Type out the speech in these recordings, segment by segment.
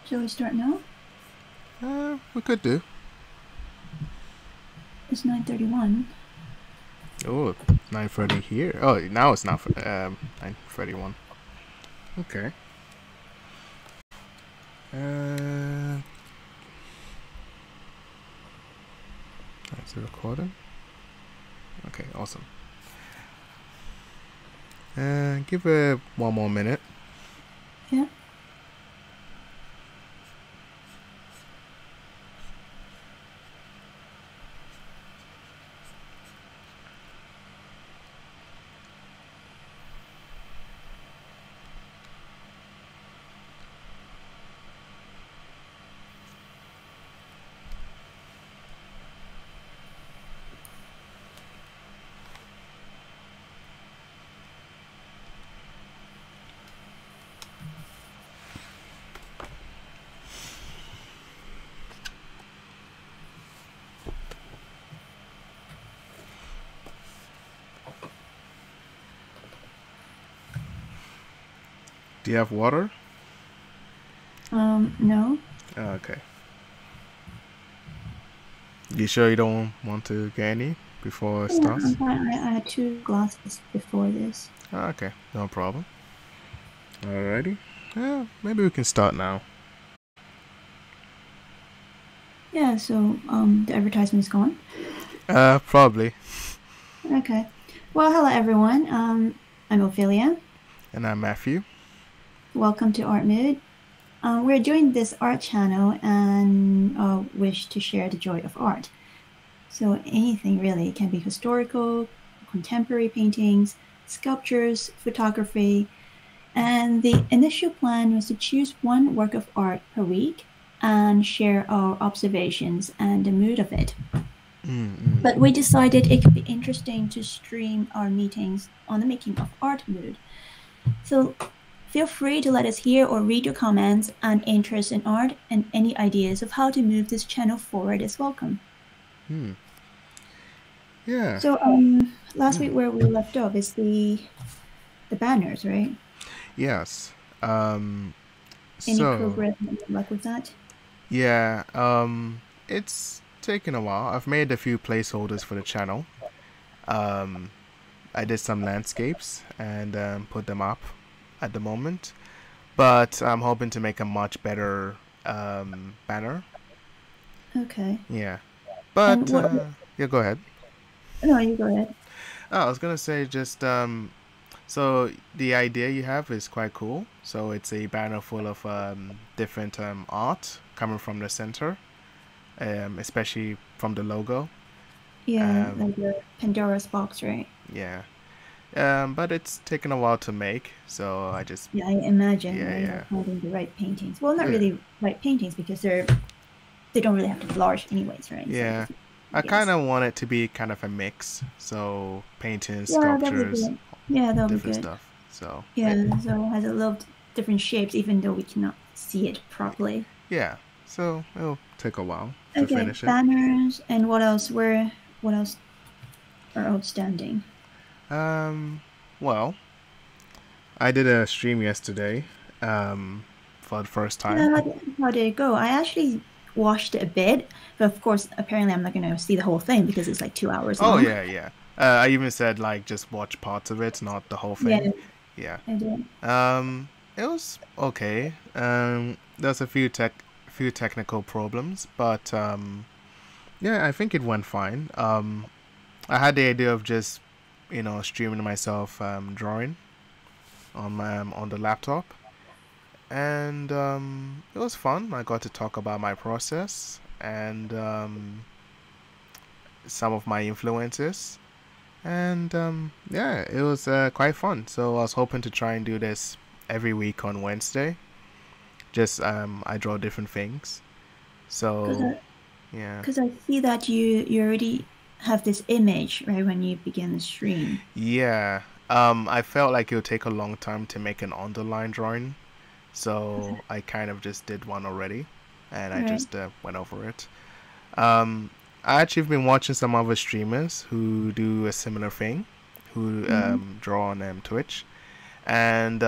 Shall we start now? We could do. It's 9:31. Oh, 9:30 here. Oh, now it's not 9:31. Okay. That's the recording. Okay, awesome. Give it one more minute. Yeah. Do you have water? No. Oh, okay. You sure you don't want to get any before it Yeah, I'm starts? fine. I had 2 glasses before this. Oh, okay, no problem. Alrighty. Yeah, maybe we can start now. Yeah, so the advertisement's gone. Probably. Okay. Well, hello everyone. I'm Ophelia. And I'm Matthew. Welcome to ArtMood. We're doing this art channel and wish to share the joy of art. So anything really. It can be historical, contemporary paintings, sculptures, photography. And the initial plan was to choose one work of art per week and share our observations and the mood of it. But we decided it could be interesting to stream our meetings on the making of ArtMood. So feel free to let us hear or read your comments and interest in art, and any ideas of how to move this channel forward is welcome. Yeah. So last week where we left off is the banners, right? Yes. Any So progress and luck with that? yeah, it's taken a while. I've made a few placeholders for the channel. I did some landscapes and put them up at the moment, but I'm hoping to make a much better banner. Okay. Yeah, And but what? yeah, go ahead. No, you go ahead. Oh, I was gonna say just so the idea you have is quite cool. So it's a banner full of different art coming from the center, especially from the logo. Yeah, Um, like the Pandora's box, right? yeah. But it's taken a while to make, so I just Yeah, I imagine, yeah, right? Like yeah, finding the right paintings. Well, not yeah, really right paintings because they don't really have to be large anyways, right? So yeah. just I kind guess. of want it to be kind of a mix, so paintings, Yeah, that'll be sculptures, good. Yeah, that'll be different good. stuff. So Yeah, so it has a little different shapes even though we cannot see it properly. yeah, so it'll take a while to Okay, finish it. banners and what else? What else are outstanding? Um, well, I did a stream yesterday, for the first Yeah, time. how did it go? I actually watched it a bit, but of course, apparently I'm not going to see the whole thing because it's like 2 hours Oh long. yeah, yeah. I even said like just watch parts of it, not the whole Yeah, thing. Yeah. I did. It was okay. There's a few technical problems, but yeah, I think it went fine. I had the idea of just streaming myself drawing on the laptop, and it was fun. I got to talk about my process and some of my influences, and yeah, it was quite fun. So I was hoping to try and do this every week on Wednesday. Just I draw different things. Because So yeah, I see that you already have this image, right, when you begin the stream. yeah. I felt like it would take a long time to make an underline drawing, so I kind of just did one already, and I Right. just went over it. Um, I actually have been watching some other streamers who do a similar thing, who Mm-hmm. draw on Twitch, and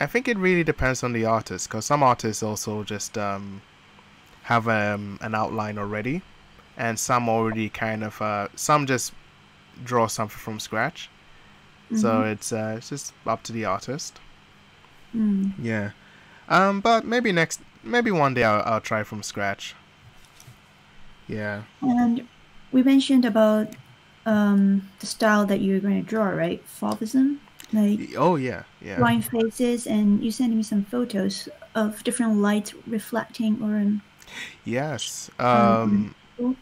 I think it really depends on the artist, because some artists also just have an outline already, and some already kind of some just draw something from scratch. So Mm-hmm. it's just up to the artist. Mm. Yeah. But maybe one day I'll try from scratch. Yeah. And we mentioned about the style that you're going to draw, right? Fauvism, like Oh yeah, yeah. drawing faces, and you sent me some photos of different lights reflecting Yes. on people.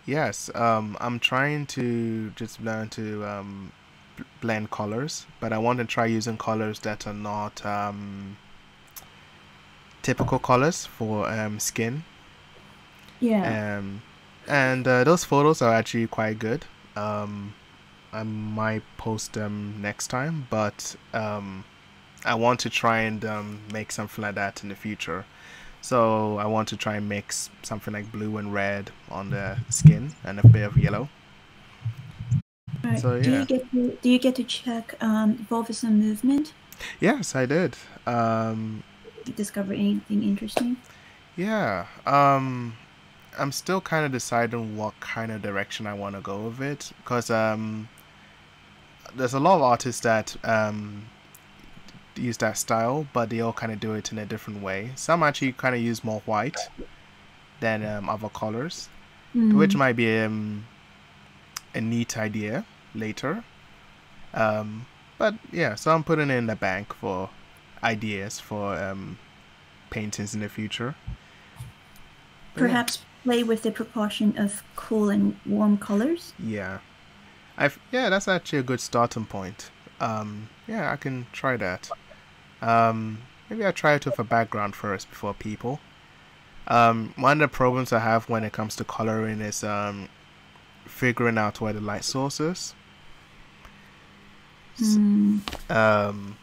Yes. I'm trying to just learn to blend colors, but I want to try using colors that are not typical colors for skin. Yeah. Um, and those photos are actually quite good. Um, I might post them next time, but I want to try and make something like that in the future. So I want to try and mix something like blue and red on the skin and a bit of yellow. Right. So yeah, Do you get to check Fauvism movement? yes, I did. Um, You discover anything interesting? yeah, I'm still kind of deciding what kind of direction I want to go with it, because there's a lot of artists that use that style, but they all kind of do it in a different way. Some actually kind of use more white than other colors, which Mm. might be a neat idea later. Um, but yeah, so I'm putting it in the bank for ideas for paintings in the future. But yeah, Perhaps play with the proportion of cool and warm colors. yeah, yeah, that's actually a good starting point. Yeah, I can try that. Maybe I'll try it with a background first before people. One of the problems I have when it comes to coloring is figuring out where the light source is. Mm. Um,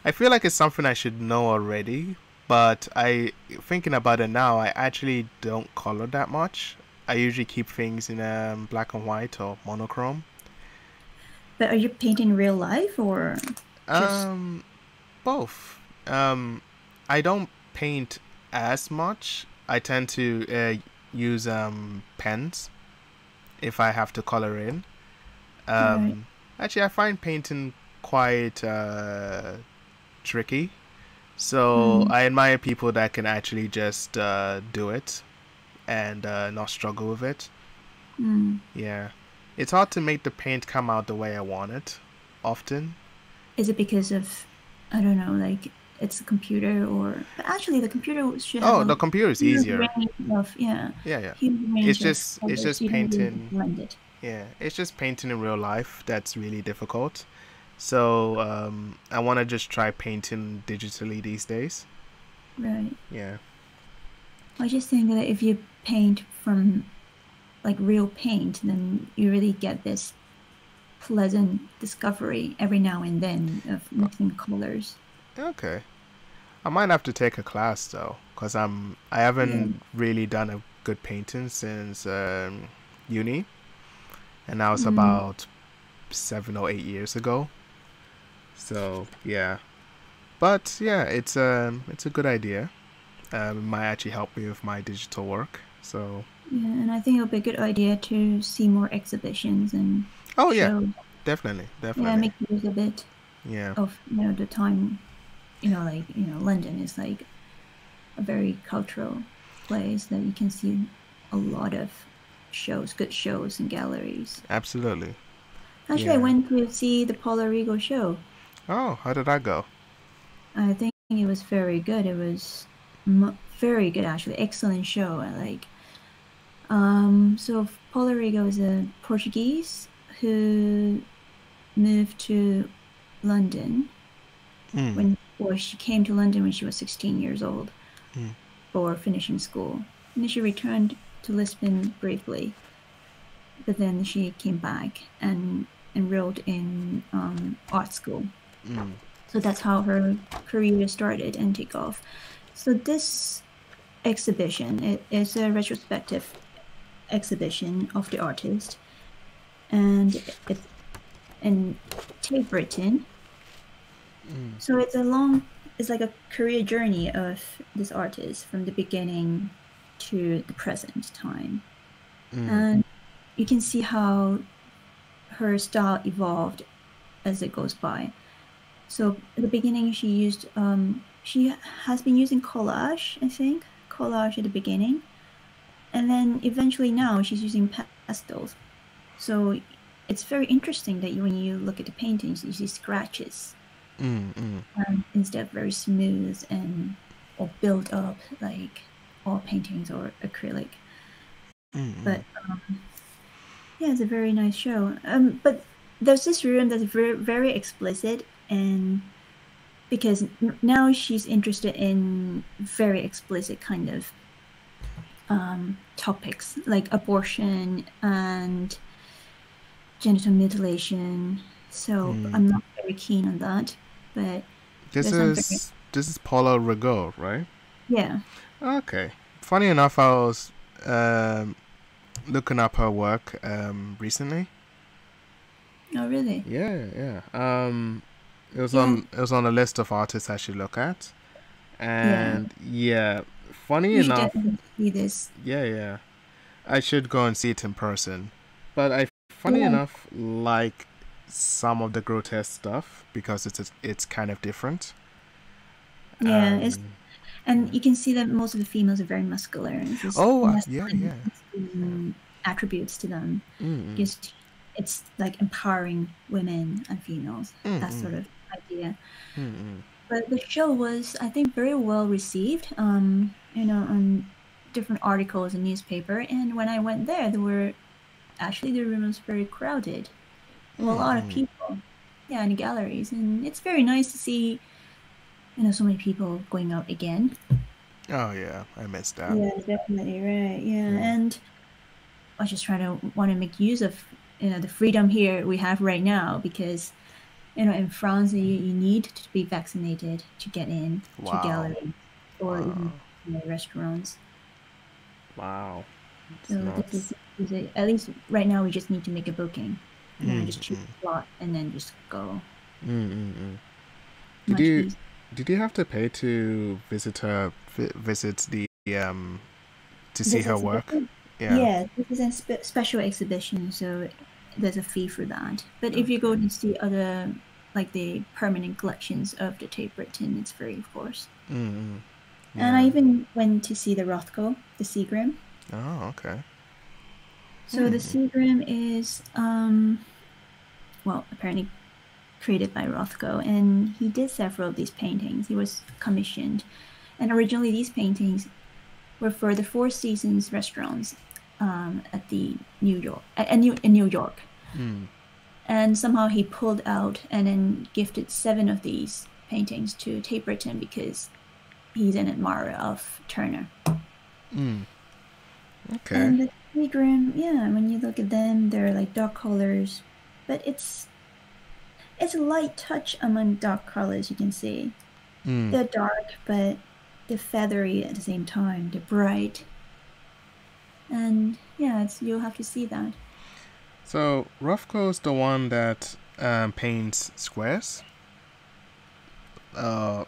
I feel like it's something I should know already, but I thinking about it now, I actually don't color that much. I usually keep things in black and white or monochrome. But are you painting real life or just Um, Both. I don't paint as much. I tend to use pens if I have to color in. right? Actually, I find painting quite tricky. So Mm. I admire people that can actually just do it and not struggle with it. Mm. Yeah. It's hard to make the paint come out the way I want it, often. Is it because of, I don't know, like it's a computer or, but actually the computer should have Oh, a the computer is huge easier. range of, yeah, Yeah, yeah. huge It's range of just it's colors. just You don't really painting. blend it. Yeah, it's just painting in real life that's really difficult. So I want to just try painting digitally these days. Right. Yeah. I just think that if you paint from like real paint, then you really get this pleasant discovery every now and then of mixing colors. Okay. I might have to take a class though, cause I Yeah. haven't really done a good painting since uni, and that was Mm. about 7 or 8 years ago. So yeah, but yeah, it's a good idea. It might actually help me with my digital work. So Yeah, and I think it would be a good idea to see more exhibitions and oh yeah, shows. definitely, Yeah, definitely. make use of it Yeah, of the time. Like London is like a very cultural place that you can see a lot of shows, good shows and galleries. absolutely. Actually, I Yeah. went to see the Paula Regal show. Oh, how did that go? I think it was very good. It was very good, actually. Excellent show. I like. So Paula Regal is a Portuguese who moved to London Mm, or she came to London when she was 16 years old mm, for finishing school. And then she returned to Lisbon briefly, but then she came back and enrolled in art school. mm, So that's how her career started and took off. So this exhibition, it is a retrospective exhibition of the artist, and it's in Tate Britain. mm. So it's a long it's like a career journey of this artist from the beginning to the present time. And you can see how her style evolved as it goes by. So at the beginning, she has been using collage, I think, collage at the beginning, and then eventually now she's using pastels. So it's very interesting that when you look at the paintings, you see scratches instead of very smooth and or built up like all paintings or acrylic. But yeah, it's a very nice show. But there's this room that's very, very explicit, and because now she's interested in very explicit kind of topics like abortion and genital mutilation. So I'm not very keen on that. But This is Paula Rigaud, right? Yeah. Okay. Funny enough, I was looking up her work recently. Oh, really? Yeah. It was on a list of artists I should look at, and funny You should enough, definitely see this. yeah, I should go and see it in person. But funny enough, like some of the grotesque stuff because it's kind of different. Yeah, and you can see that most of the females are very muscular. Yeah. Attributes to them. Just it's like empowering women and females. That sort of idea. But the show was, I think, very well received. On different articles in newspaper, and when I went there, the room was very crowded. A lot of people, in the galleries, and it's very nice to see, so many people going out again. Oh yeah, I missed that. Yeah, definitely right. Yeah, and I just want to make use of the freedom here we have right now, because in France you need to be vaccinated to get in to galleries or even restaurants. Wow. So this is at least right now we just need to make a booking. Just choose a slot and then just go. Did you have to pay to visit the to see her work? Yeah, this is a special exhibition, so there's a fee for that. But if you go to see other, like the permanent collections of the tape written, it's free, of course. And I even went to see the Rothko, the Seagram. Oh, okay. So the Seagram is, apparently created by Rothko, and he did several of these paintings. He was commissioned, and originally these paintings were for the Four Seasons restaurants at the New York, in New York. And somehow he pulled out and then gifted 7 of these paintings to Tate Britain because he's an admirer of Turner. Okay. And the Seagram, when you look at them, they're like dark colors, but it's a light touch among dark colors. You can see they're dark, but they're feathery at the same time. They're bright, and you'll have to see that. So Rothko's the one that paints squares. I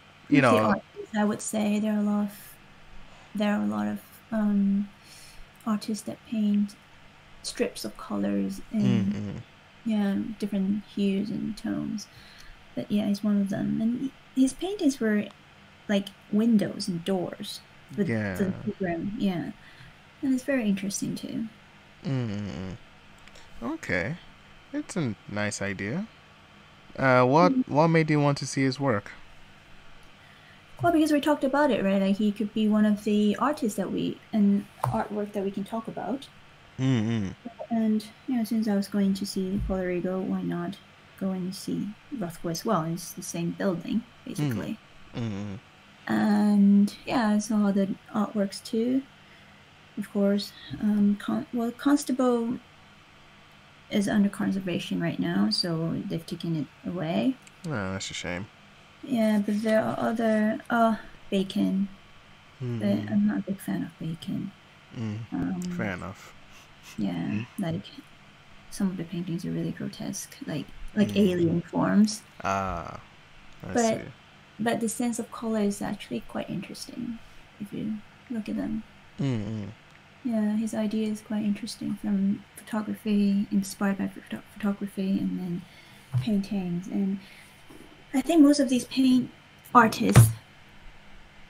would say there are a lot of artists that paint strips of colors and different hues and tones. But he's one of them, and his paintings were like windows and doors with the program, and it's very interesting too. Okay, it's a nice idea. What made you want to see his work? Well, because we talked about it, right? Like he could be one of the artists and artwork that we can talk about. And since I was going to see Paula Rigaud, why not go and see Rothko as well? It's the same building, basically. And I saw the artworks too. Of course, Constable is under conservation right now, so they've taken it away. Oh, that's a shame. Yeah, but there are other Bacon. But I'm not a big fan of Bacon. Fair enough. Yeah, like some of the paintings are really grotesque, like alien forms. I but see. but the sense of color is actually quite interesting if you look at them. Mm-mm. Yeah, his idea is quite interesting, from photography, inspired by photography, and then paintings. And I think most of these paint artists,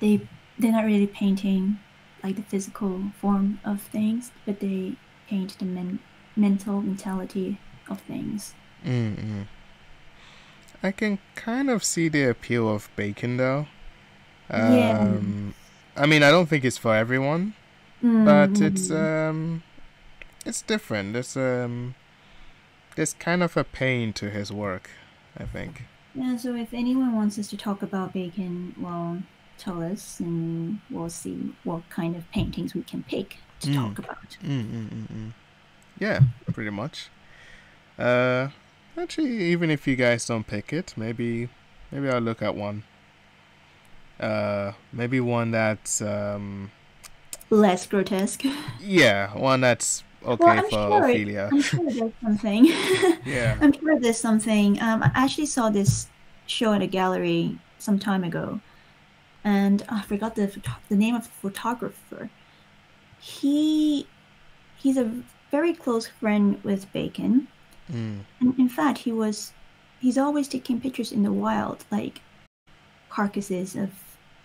they're not really painting like the physical form of things, but they paint the mentality of things. Mm-mm. I can kind of see the appeal of bacon though. Yeah. Um, I mean, I don't think it's for everyone, but Mm-hmm. it's different. There's kind of a pain to his work, I think. Yeah, so if anyone wants us to talk about bacon, well, tell us and we'll see what kind of paintings we can pick to Mm. talk about. Mm. Yeah, pretty much. Uh, Actually, even if you guys don't pick it, maybe I'll look at one. Maybe one that's Less grotesque. yeah, one that's Well, okay for Ophelia. I'm sure there's something. Yeah. I'm sure there's something. I actually saw this show at a gallery some time ago, and I forgot the name of the photographer. He he's a very close friend with Bacon, Mm. and in fact, he's always taking pictures in the wild, like carcasses of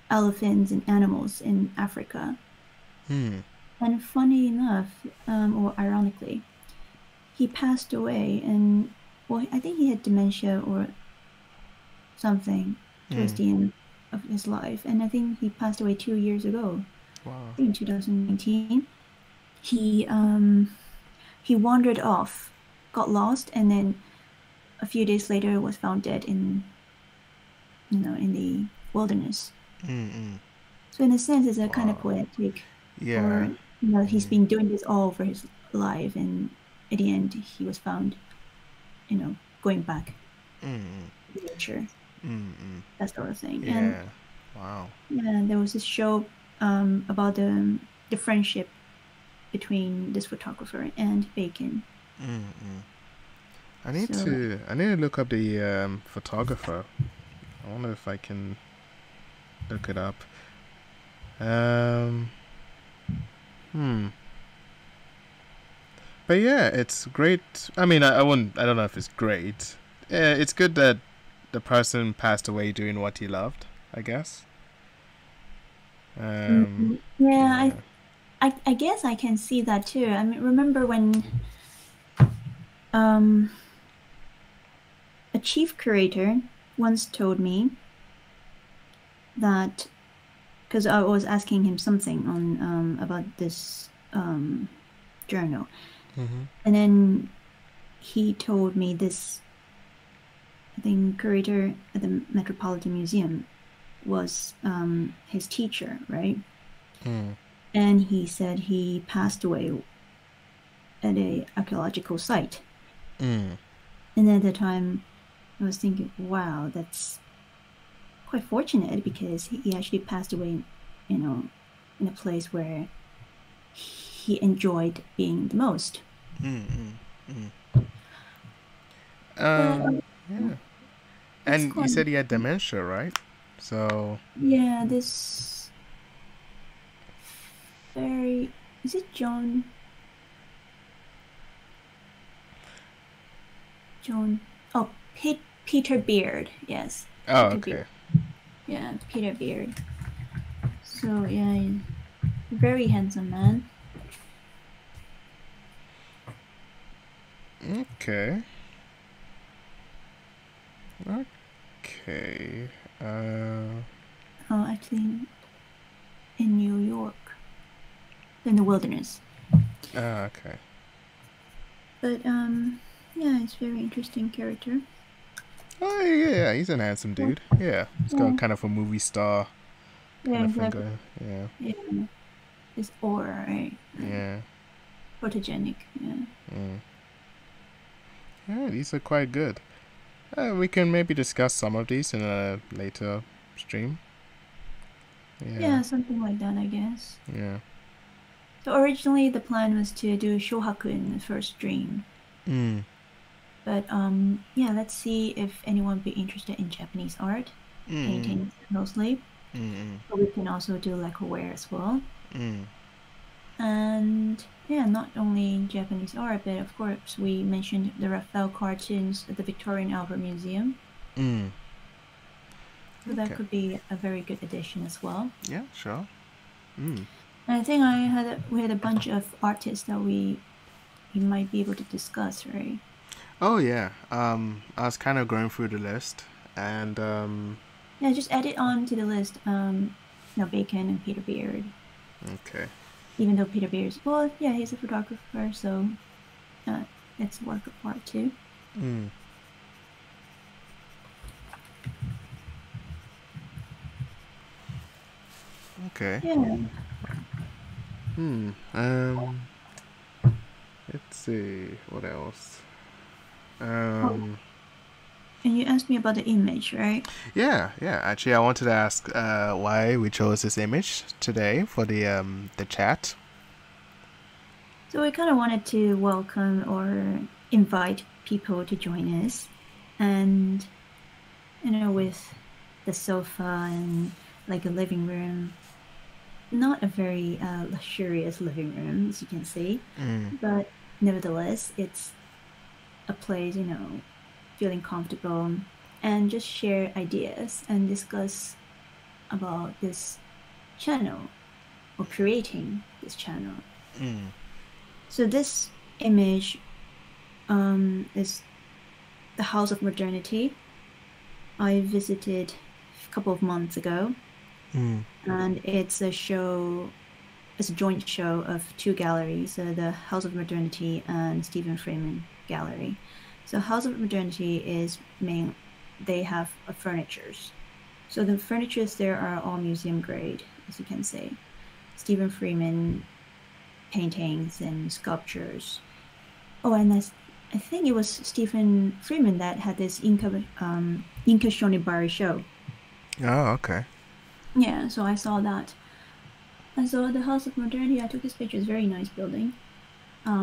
elephants and animals in Africa. Mm. And funny enough, or ironically, he passed away, and well, I think he had dementia or something towards Mm. the end of his life, and I think he passed away 2 years ago, Wow. I think in 2019. He wandered off, got lost, and then a few days later was found dead in the wilderness. Mm. So in a sense, it's a kind of Wow. poetic, Yeah. or he's Mm. been doing this all for his life, and at the end, he was found, going back Mm. to nature, Mm. that sort of thing. And Yeah. Wow. yeah, there was this show about the friendship between this photographer and Bacon. Mm. So I need to look up the photographer. I wonder if I can look it up. Um. Hmm. But yeah, it's great. I mean, I wouldn't. I don't know if it's great. It's good that the person passed away doing what he loved. I guess. yeah, Yeah. I guess I can see that too. I mean, remember when um, a chief curator once told me that, because I was asking him something on about this journal, Mm-hmm. and then he told me this. I think curator at the Metropolitan Museum was his teacher, right? Mm. And he said he passed away at a archaeological site. Mm. And at the time, I was thinking, wow, that's quite fortunate, because he actually passed away, in a place where he enjoyed being the most. Mm. Mm. But Yeah. it's And you quite, said he had dementia, right? So. yeah, this very, is it John, oh, Peter Beard, yes, Oh, Peter okay. Beard, yeah, Peter Beard. So, yeah, very handsome man. Okay. Okay. Oh, actually, in New York, in the wilderness. Okay. But yeah, it's a very interesting character. Oh yeah, he's an handsome Yeah, dude. Yeah, he's got yeah, kind of a movie star yeah, kind of thing exactly. going. Yeah, Yeah, this aura, right? yeah, Photogenic. Yeah. mm. Yeah. These are quite good. We can maybe discuss some of these in a later stream. Yeah, Yeah, something like that, I guess. yeah. So originally the plan was to do Shohaku in the first stream, Mm. but yeah, let's see if anyone would be interested in Japanese art. Mm. paintings mostly, Mm. but we can also do lacquerware as well. Mm. And yeah, not only Japanese art, but of course we mentioned the Raphael cartoons at the Victorian Albert Museum. Mm. So that Okay. could be a very good addition as well. Yeah, sure. Mm. And I think we had a bunch of artists that we might be able to discuss, right? Oh yeah. I was kind of going through the list, and Yeah, just add it on to the list. Bacon and Peter Beard. okay. Even though Peter Beard's, well, yeah, he's a photographer, so uh, it's a work of art too. Mm. Okay. Yeah. Hmm. Let's see what else. Oh, Um. and you asked me about the image, right? Yeah. Yeah. Actually, I wanted to ask why we chose this image today for the chat. So we kind of wanted to welcome or invite people to join us, and with the sofa and like a living room, not a very luxurious living room, as you can see, Mm. but nevertheless, it's a place, feeling comfortable and just share ideas and discuss about this channel or creating this channel. Mm. So this image is the House of Modernity. I visited a couple of months ago, Mm. and it's a show. It's a joint show of two galleries, the House of Modernity and Stephen Freeman Gallery. So House of Modernity is main. They have furnitures. So the furnitures there are all museum grade, as you can see. Stephen Freeman paintings and sculptures. Oh, and I think it was Stephen Freeman that had this Inka Shonibari show. Oh, okay. Yeah, so I saw that. I saw the House of Modernity. I took his pictures. Very nice building.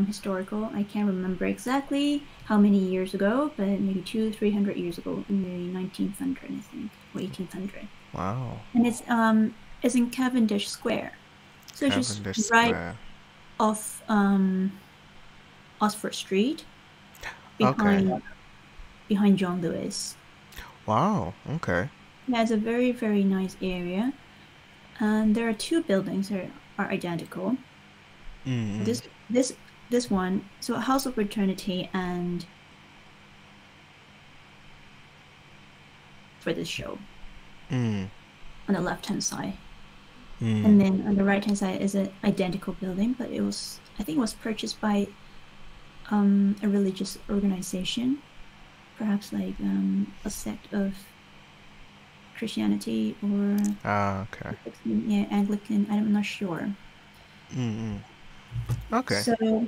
Historical. I can't remember exactly how many years ago, but maybe 300 years ago, in the 1900, I think, or 1800. Wow. And it's in Cavendish Square, so it's just Cavendish right Square. off Oxford Street, Okay. behind John Lewis. Wow. Okay. Yeah, it's a very very nice area, and there are two buildings that are identical. Mm. This one, so House of Eternity, and for this show Mm. on the left hand side, Mm. and then on the right hand side is an identical building, but I think it was purchased by a religious organization, perhaps like a sect of Christianity or Ah. Okay. yeah, Anglican. I'm not sure. Mm. Okay. So,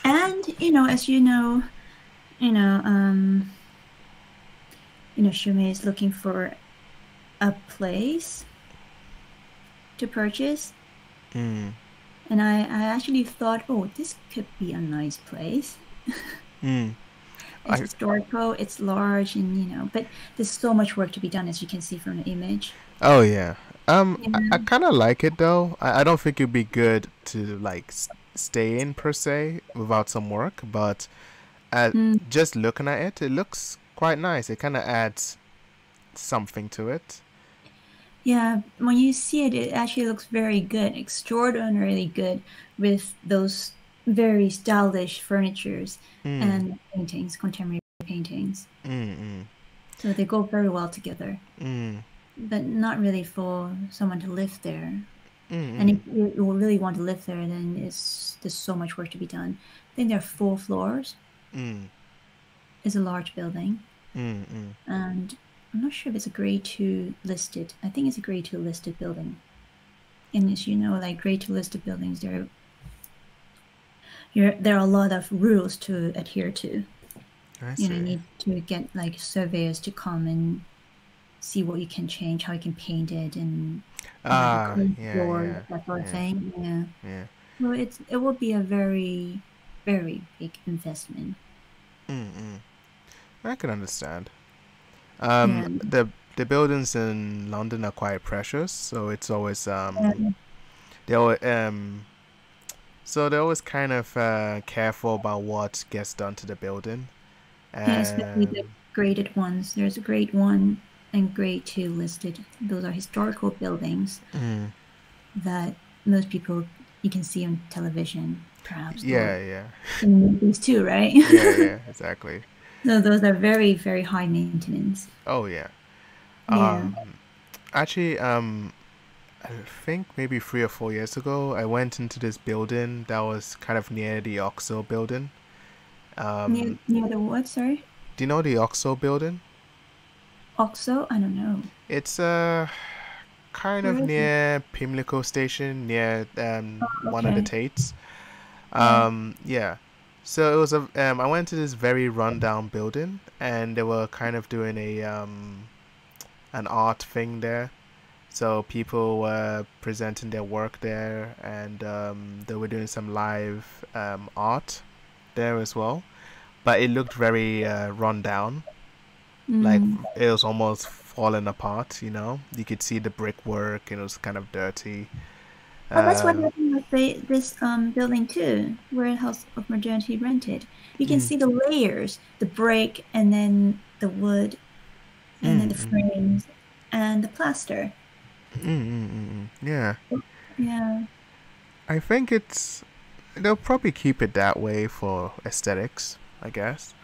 and as you know, Shumei is looking for a place to purchase, Mm. and I actually thought, oh, this could be a nice place. Mm. It's historical, it's large, and but there's so much work to be done, as you can see from the image. Oh yeah. I Yeah. kind of like it though. I don't think it'd be good to like stay in per se without some work, but Mm. just looking at it, it looks quite nice. It kind of adds something to it. Yeah, when you see it, it actually looks very good, extraordinarily good, with those very stylish furnitures Mm. and paintings, contemporary paintings. Mm. Mm. So they go very well together, Mm. but not really for someone to live there. And Mm. if you really want to live there, then there's so much work to be done. I think there are 4 floors. Mm. It's a large building, Mm. Mm. and I'm not sure if it's a grade 2 listed. I think it's a grade 2 listed building. And as you know, like grade 2 listed buildings, there are a lot of rules to adhere to. I You see. need to get like surveyors to come and see what you can change, how you can paint it, and the Ah. clean Yeah. floors, Yeah. that sort of Yeah. thing. Yeah. Yeah. Well, it will be a very, very big investment. Mm. Mm. I can understand. Yeah. the buildings in London are quite precious, so it's always Um, they always, so they're always kind of careful about what gets done to the building. yeah, especially the Um, graded ones. There's a grade one and grade two listed. Those are historical buildings mm, that most people you can see on television, perhaps, or yeah, yeah, in movies too, right? yeah, yeah, exactly. So those are very, very high maintenance. Oh yeah. Yeah. Actually, I think maybe 3 or 4 years ago, I went into this building that was kind of near the Oxo building. Near Um, near the what, sorry? do you know the Oxo building? Oxo? I don't know. It's kind Where of is it? near Pimlico Station, near one of the Okay. Tates. Yeah. Yeah. So it was a I went to this very rundown building, and they were kind of doing a an art thing there. So people were presenting their work there, and they were doing some live art there as well. But it looked very run down, like Mm. it was almost falling apart. You know, you could see the brickwork, and it was kind of dirty. Oh, that's what Um, happened with this building too, where House of Modernity rented. You can mm, see the layers, the brick, and then the wood, and then mm, the mm, frames, and the plaster. yeah, Yeah. I think they'll probably keep it that way for aesthetics, I guess.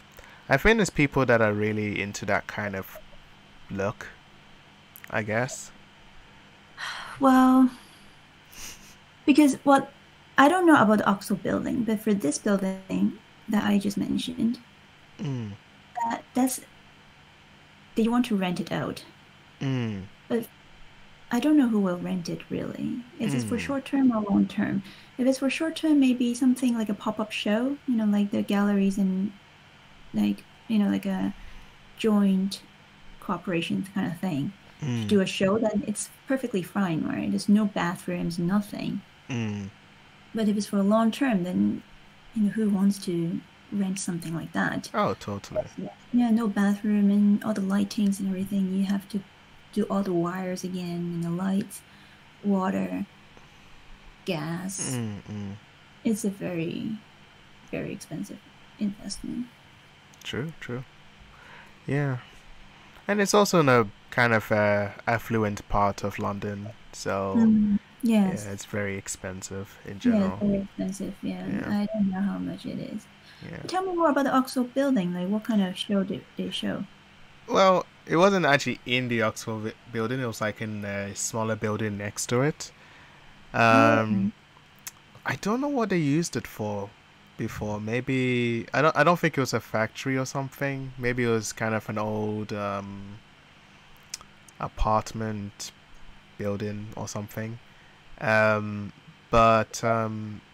I think there's people that are really into that kind of look, I guess. Well, because what I don't know about the Oxford building, but for this building that I just mentioned, Mm, that's they want to rent it out. mm, But I don't know who will rent it really. Is this for mm, short term or long term? If it's for short term, maybe something like a pop-up show, like the galleries and like a joint cooperation kind of thing. To mm, do a show, then it's perfectly fine, right? There's no bathrooms, nothing. mm. But if it's for a long term, then who wants to rent something like that? Oh, totally. Yeah, no bathroom and all the lightings and everything. You have to do all the wires again and the lights, water, gas. Mm, mm. It's a very, very expensive investment. True, true. Yeah. And it's also in a kind of affluent part of London, so Yes. yeah, it's very expensive in Yeah, it's general. very expensive. Yeah, Yeah, I don't know how much it is. yeah. But tell me more about the Oxford building. Like, what kind of show did they show? Well, it wasn't actually in the Oxford building. It was like in a smaller building next to it. Oh, Um, I don't know what they used it for before. Maybe I don't think it was a factory or something. Maybe it was kind of an old apartment building or something. Um, but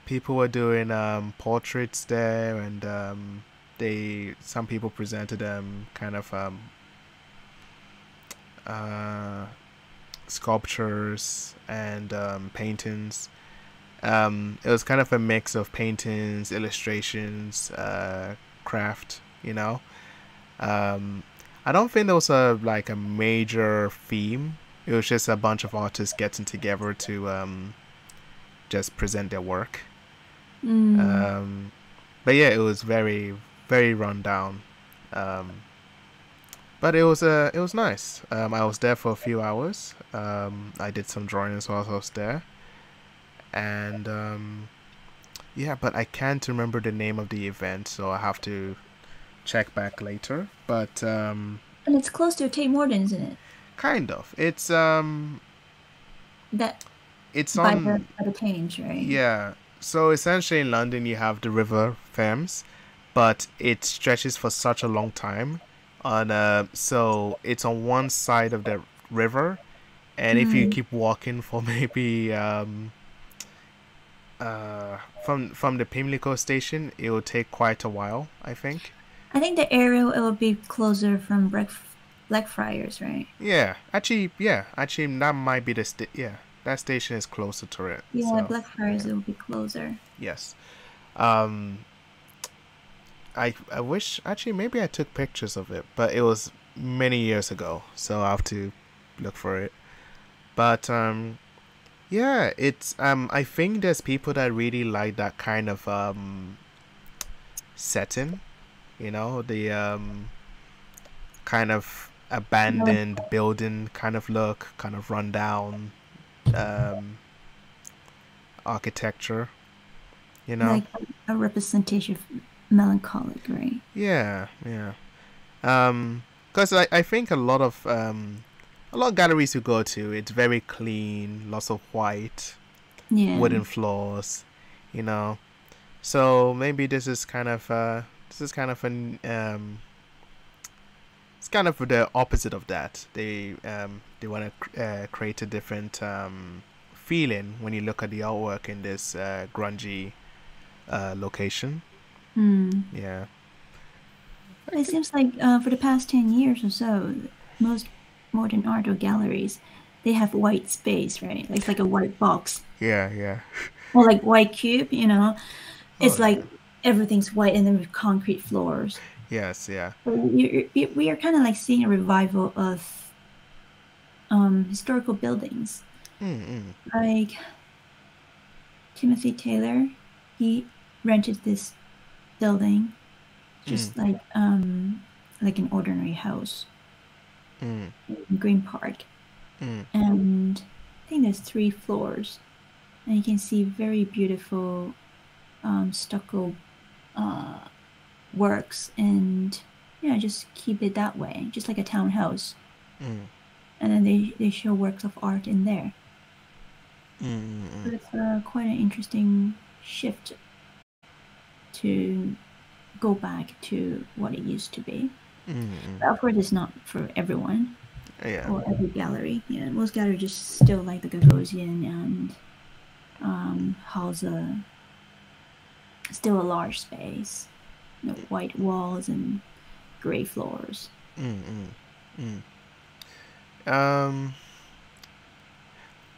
people were doing portraits there, and they some people presented kind of uh, sculptures and paintings. It was kind of a mix of paintings, illustrations, craft. You know, um, I don't think there was a major theme. It was just a bunch of artists getting together to just present their work. mm. Um, but yeah, it was very very run down. Um, but it was nice. I was there for a few hours. I did some drawings while I was there, and yeah, but I can't remember the name of the event, so I have to check back later. But And it's close to Tate Morgan, isn't it? kind of. That It's by the on. by the Thames, right? Yeah. So essentially in London you have the River Thames, but it stretches for such a long time. So it's on one side of the river, and if you Mm. keep walking for maybe from the Pimlico station, it will take quite a while, I think. I think the area it will be closer from Blackfriars, right? Yeah, actually that might be yeah, that station is closer to it. Yeah, So Blackfriars yeah, it will be closer. yes. Um, I wish actually maybe I took pictures of it, but many years ago, so I have to look for it. But yeah, it's I think there's people that really like that kind of setting, the kind of Like, abandoned building kind of look, kind of rundown um architecture, you know. like a representation of melancholic, right? Yeah, yeah. Because I think a lot of galleries you go to, it's very clean, lots of white, Yeah. wooden floors, you know. So maybe this is kind of an it's kind of the opposite of that. They want to create a different feeling when you look at the artwork in this grungy location. Hmm. Yeah. It seems like for the past 10 years or so, most modern art or galleries, they have white space, right? Like it's like a white box Yeah, yeah. or like white cube, you know? Oh It's yeah. like everything's white and then with concrete floors. Yes, yeah. So we are kind of like seeing a revival of historical buildings. Mm, Like Timothy Taylor, he rented this building mm, just like an ordinary house mm, in Green Park. mm, And I think there's 3 floors. And you can see very beautiful stucco uh, works and yeah, just keep it that way, just like a townhouse. mm, And then they show works of art in there. mm, mm, So it's quite an interesting shift to go back to what it used to be. mm, mm. But of course, it's not for everyone Yeah. or every gallery. Yeah, most galleries just still like the Gagosian and House still a large space, white walls and gray floors. Mm, mm, mm.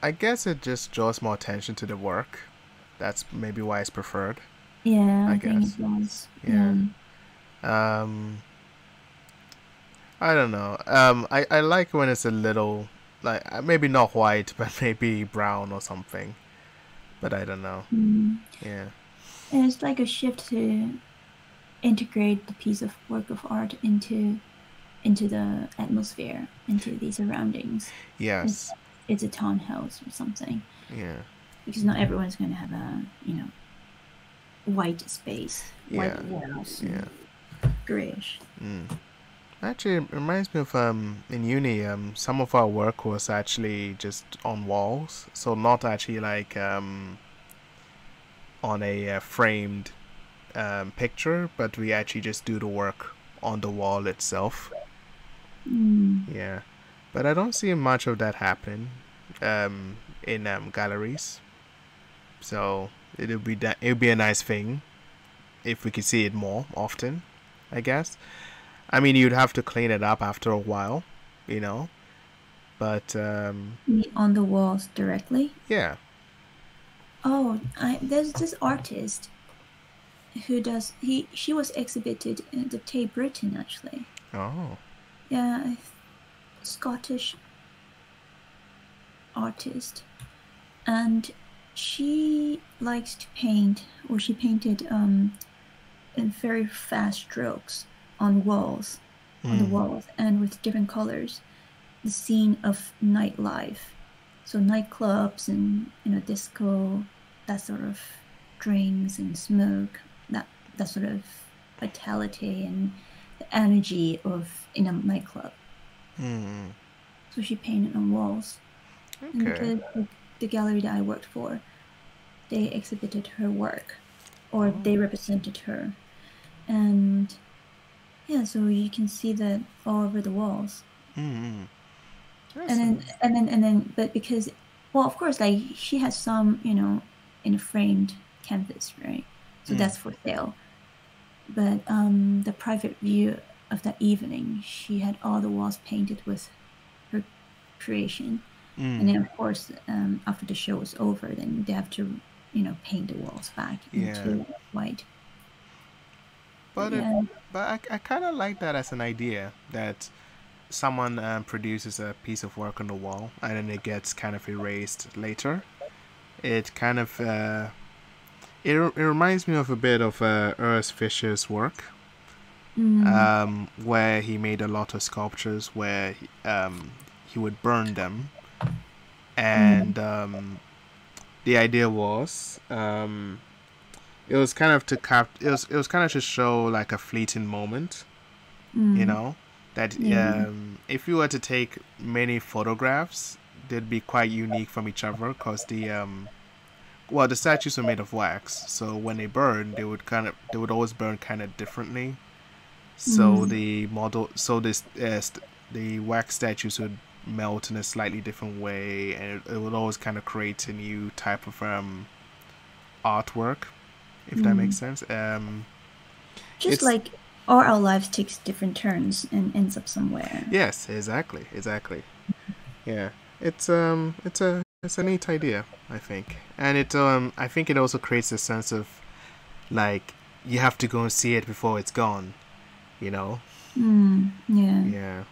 I guess it just draws more attention to the work. That's maybe why it's preferred. Yeah, I I think guess. it was. Yeah. Yeah. Um, I don't know. I like when it's a little like maybe not white, but maybe brown or something. But I don't know. Mm. Yeah. And it's like a shift to integrate the piece of work of art into the atmosphere, into the surroundings. It's Yes. it's a townhouse or something Yeah. because not everyone's going to have a white space, white Yeah. walls, Yeah. and grayish. Mm. Actually, it reminds me of in uni some of our work was actually just on walls, so not actually like on a framed picture, but we actually just do the work on the wall itself. Mm. Yeah, but I don't see much of that happening in galleries. So it'll be a nice thing if we could see it more often, I guess. I mean, you'd have to clean it up after a while, you know. But On the walls directly. yeah. Oh, there's this artist who does she was exhibited at the Tate Britain actually. Oh. Yeah, Scottish artist, and she likes to paint, or she painted in very fast strokes on walls, on the Mm. walls, and with different colors. The scene of nightlife, so nightclubs and disco, that sort of drinks and smoke, that sort of vitality and the energy of in a nightclub. Mm. So she painted on walls, and Okay. because the gallery that I worked for, they exhibited her work, or they Oh. represented her, and yeah, so you can see that all over the walls. Mm. And That's then nice. but because, well, of course, like she has some in a framed canvas, right? So Mm. that's for sale. But the private view of that evening, she had all the walls painted with her creation. And Mm. then, of course, after the show was over, then they have to, paint the walls back Yeah. into white. But But it yeah, but I kind of like that as an idea that someone produces a piece of work on the wall and then it gets kind of erased later, it kind of it reminds me of a bit of Urs Fischer's work, Mm, where he made a lot of sculptures where he would burn them, mm, and the idea was it was kind of to it was kind of to show like a fleeting moment, you mm, know, that yeah. if you were to take many photographs, they'd be quite unique from each other because the statues were made of wax, so when they burn, they would always burn kind of differently. So Mm, the model, so this the wax statues would melt in a slightly different way, and it would always kind of create a new type of artwork, if that makes mm. sense. Just It's like all our lives takes different turns and ends up somewhere. yes, exactly, exactly. Yeah, it's a neat idea, I think, and I think it also creates a sense of like you have to go and see it before it's gone, you know. Yeah. Yeah.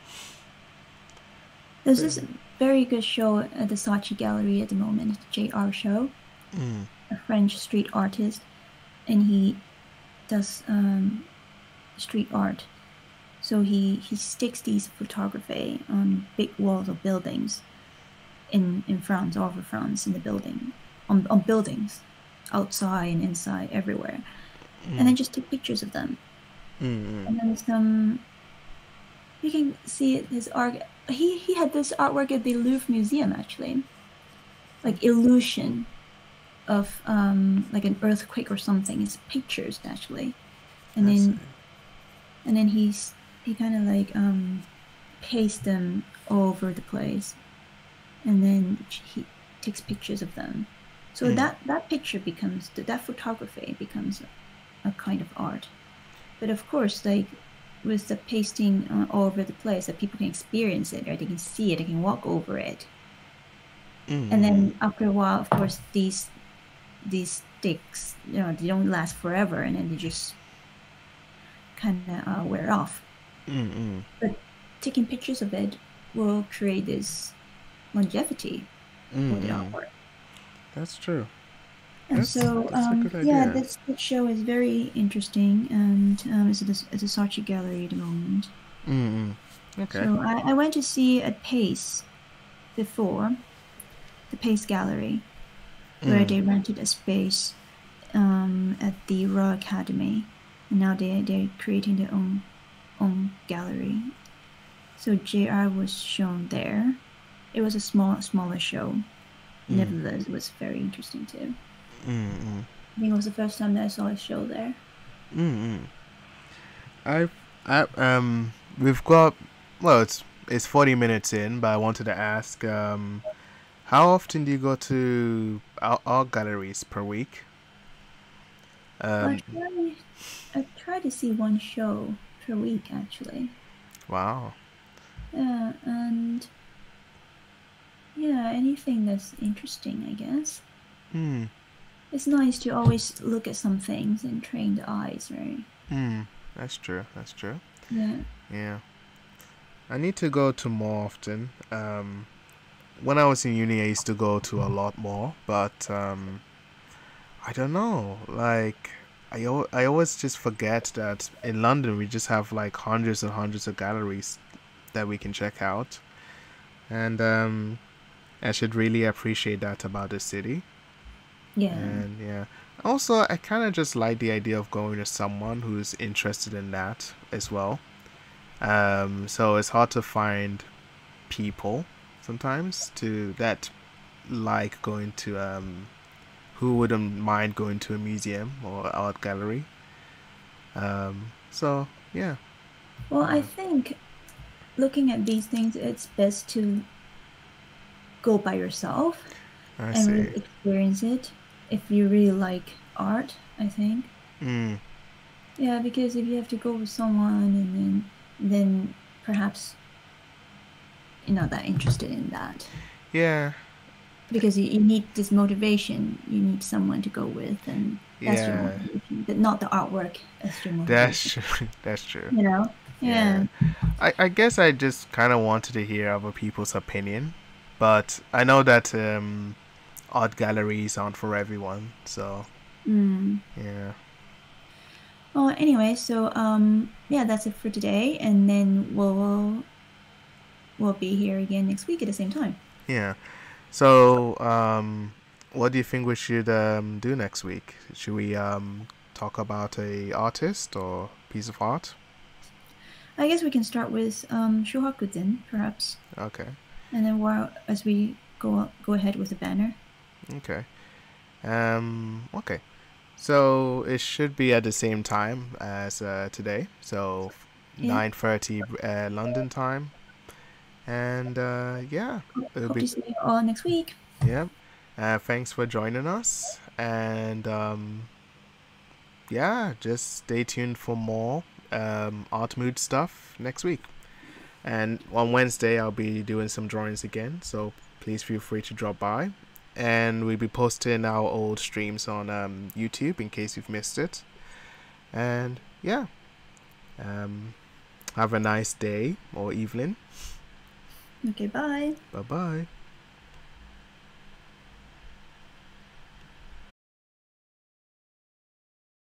There's But, this very good show at the Saatchi Gallery at the moment, JR show, mm, a French street artist, and he does street art. So he sticks these photography on big walls of buildings in France, all over France, in the building, on buildings, outside and inside, everywhere, and mm, then just take pictures of them. mm, And then some, you can see his art. He had this artwork at the Louvre Museum actually, like illusion of like an earthquake or something. It's pictures actually, and I see. then he kind of like pastes them all over the place, and then he takes pictures of them. So Mm, that picture becomes that photography becomes a kind of art. But of course, like with the pasting all over the place, that people can experience it, right? They can see it, they can walk over it, and mm, then after a while, of course, these sticks, they don't last forever, and then they just kind of wear off. mm, mm, But taking pictures of it will create this longevity mm, for the mm. artwork. That's true. And so, That's a good yeah, idea. this show is very interesting, and it's a Saatchi Gallery at the moment. Mm, mm. Okay. So I went to see at Pace before, the Pace Gallery, where Mm, they rented a space at the Royal Academy, and now they're creating their own gallery. So JR was shown there. It was a smaller show. mm, Nevertheless, it was very interesting too. mm, mm, I think it was the first time that I saw a show there. mm, mm. I, we've got, well, it's 40 minutes in, but I wanted to ask, how often do you go to art galleries per week? I Um, try I try to see one show per week actually. wow. Yeah, and yeah, anything that's interesting, I guess. Hmm. It's nice to always look at some things and train the eyes, right? Hmm. That's true. That's true. Yeah. Yeah. I need to go to more often. When I was in uni, I used to go to a lot more, but I don't know. Like, I always just forget that in London we just have like hundreds and hundreds of galleries that we can check out, and I should really appreciate that about the city. Yeah. And yeah, also I kind of just like the idea of going to someone who's interested in that as well. So it's hard to find people sometimes to that like going to who wouldn't mind going to a museum or art gallery. So yeah, Well, I yeah, think looking at these things, it's best to go by yourself I and see. really experience it if you really like art, I think. Mm, Yeah, because if you have to go with someone and then perhaps you're not that interested in that. yeah, because you need this motivation. You need someone to go with, and that's your Yeah, motivation, but not the artwork as your that's motivation. true. That's true. You know? Yeah. Yeah. I guess I just kind of wanted to hear other people's opinion, but I know that art galleries aren't for everyone. So Mm. yeah, Well, anyway, so yeah, that's it for today, and then we'll be here again next week at the same time. yeah. So what do you think we should do next week? Should we talk about a artist or piece of art? I guess we can start with Shohaku perhaps, Okay, and then as we go ahead with the banner. okay, okay. So it should be at the same time as today. So Yeah. 9:30 London time, and yeah, it'll Hope be to see you all next week. yeah. Thanks for joining us, and yeah, just stay tuned for more art mood stuff next week. And on Wednesday, I'll be doing some drawings again, so please feel free to drop by. And we'll be posting our old streams on YouTube in case you've missed it. And yeah, um, have a nice day or evening. Okay, bye. Bye bye.